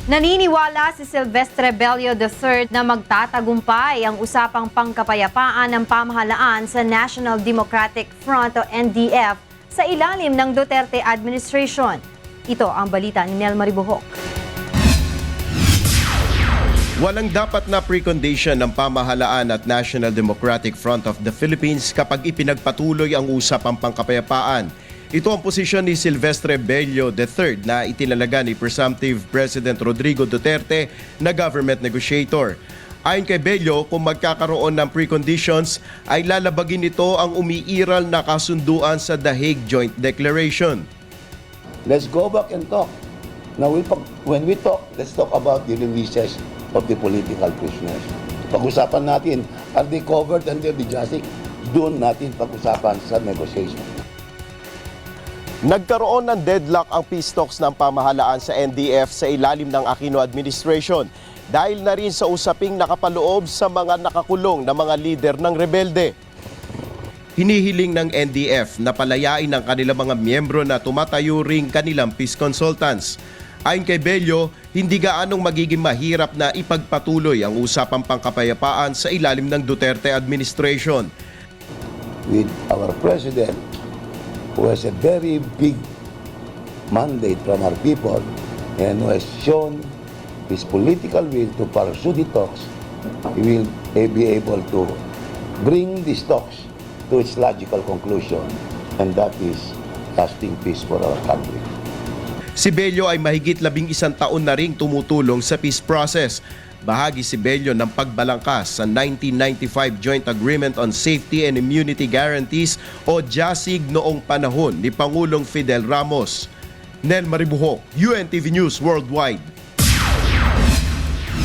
Naniniwala si Silvestre Bello III na magtatagumpay ang usapang pangkapayapaan ng pamahalaan sa National Democratic Front o NDF sa ilalim ng Duterte administration. Ito ang balita ni Nel Maribuhok. Walang dapat na precondition ng pamahalaan at National Democratic Front of the Philippines kapag ipinagpatuloy ang usapang pangkapayapaan. Ito ang posisyon ni Silvestre Bello III na itinalaga ni Presumptive President Rodrigo Duterte na government negotiator. Ayon kay Bello, kung magkakaroon ng preconditions ay lalabagin nito ang umiiral na kasunduan sa The Hague Joint Declaration. Let's go back and talk. Now, when we talk, let's talk about the releases of the political prisoners. Pag-usapan natin, are they covered under the JASIC? Doon natin pag-usapan sa negotiation. Nagkaroon ng deadlock ang peace talks ng pamahalaan sa NDF sa ilalim ng Aquino administration dahil na rin sa usaping nakapaloob sa mga nakakulong na mga lider ng rebelde. Hinihiling ng NDF na palayain ang kanilang mga miyembro na tumatayo ring kanilang peace consultants. Ayon kay Bello, hindi gaanong magiging mahirap na ipagpatuloy ang usapang pangkapayapaan sa ilalim ng Duterte administration. With our President, who has a very big mandate from our people and who has shown his political will to pursue the talks, he will be able to bring these talks to its logical conclusion, and that is lasting peace for our country. Si Bello ay mahigit 11 taon na ring tumutulong sa peace process. Bahagi si Bello ng pagbalangkas sa 1995 Joint Agreement on Safety and Immunity Guarantees o JASIG noong panahon ni Pangulong Fidel Ramos. Nel Maribuhok, UNTV News Worldwide.